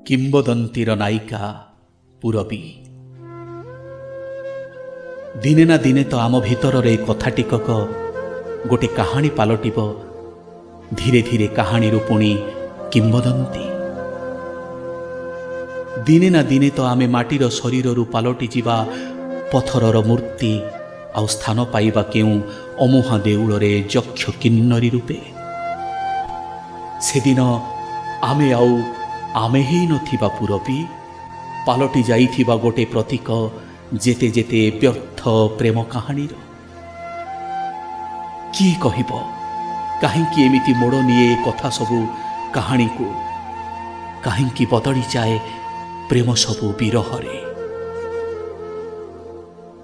କିମ୍ବଦନ୍ତୀର ନାୟିକା ପୂରବୀ। ଦିନେ ନା ଦିନେ ତ ଆମ ଭିତରରେ ଏ କଥା ଟିକକ ଗୋଟି କାହାଣୀ ପାଲଟିବ, ଧୀରେ ଧୀରେ କାହାଣୀରୁ ପୁଣି କିମ୍ବଦନ୍ତୀ। ଦିନେ ନା ଦିନେ ତ ଆମେ ମାଟିର ଶରୀରରୁ ପାଲଟି ଯିବା ପଥରର ମୂର୍ତ୍ତି, ଆଉ ସ୍ଥାନ ପାଇବା କେଉଁ ଅମୁହା ଦେଉଳରେ ଯକ୍ଷ କିନ୍ନରୀ ରୂପେ। ସେଦିନ ଆମେ ଆଉ ଆମେ ହେଇନଥିବା ପୂରବୀ, ପାଲଟି ଯାଇଥିବା ଗୋଟେ ପ୍ରତୀକ ଯେତେ ଯେତେ ବ୍ୟର୍ଥ ପ୍ରେମ କାହାଣୀର। କିଏ କହିବ କାହିଁକି ଏମିତି ମୋଡ଼ ନିଏ କଥା ସବୁ କାହାଣୀକୁ, କାହିଁକି ବଦଳିଯାଏ ପ୍ରେମ ସବୁ ବିରହରେ।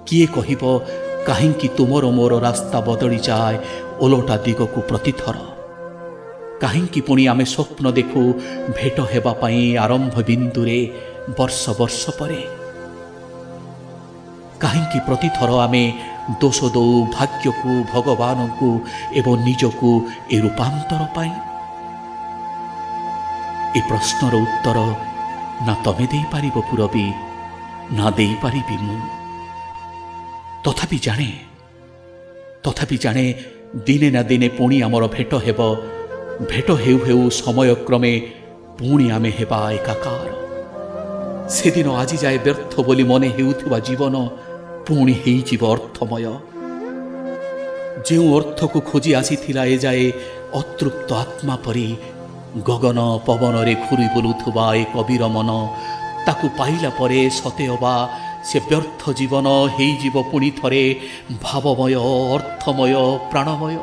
କିଏ କହିବ କାହିଁକି ତୁମର ମୋର ରାସ୍ତା ବଦଳିଯାଏ ଓଲଟା ଦିଗକୁ ପ୍ରତିଥର। କାହିଁକି ପୁଣି ଆମେ ସ୍ୱପ୍ନ ଦେଖୁ ଭେଟ ହେବା ପାଇଁ ଆରମ୍ଭ ବିନ୍ଦୁରେ ବର୍ଷ ବର୍ଷ ପରେ। କାହିଁକି ପ୍ରତିଥର ଆମେ ଦୋଷ ଦଉ ଭାଗ୍ୟକୁ, ଭଗବାନଙ୍କୁ ଏବଂ ନିଜକୁ ଏ ରୂପାନ୍ତର ପାଇଁ। ଏ ପ୍ରଶ୍ନର ଉତ୍ତର ନା ତମେ ଦେଇପାରିବ ପୂରବୀ, ନା ଦେଇପାରିବି ମୁଁ। ତଥାପି ଜାଣେ ଦିନେ ନା ଦିନେ ପୁଣି ଆମର ଭେଟ ହେବ। ଭେଟ ହେଉ ହେଉ ସମୟକ୍ରମେ ପୁଣି ଆମେ ହେବା ଏକାକାର। ସେଦିନ ଆଜି ଯାଏ ବ୍ୟର୍ଥ ବୋଲି ମନେ ହେଉଥିବା ଜୀବନ ପୁଣି ହେଇଯିବ ଅର୍ଥମୟ। ଯେଉଁ ଅର୍ଥକୁ ଖୋଜି ଆସିଥିଲା ଏଯାଏ ଅତୃପ୍ତ ଆତ୍ମା ପରି ଗଗନ ପବନରେ ଘୁରି ବୁଲୁଥିବା ଏ କବିର ମନ, ତାକୁ ପାଇଲା ପରେ ସତେ ଅବା ସେ ବ୍ୟର୍ଥ ଜୀବନ ହେଇଯିବ ପୁଣି ଥରେ ଭାବମୟ, ଅର୍ଥମୟ, ପ୍ରାଣମୟ।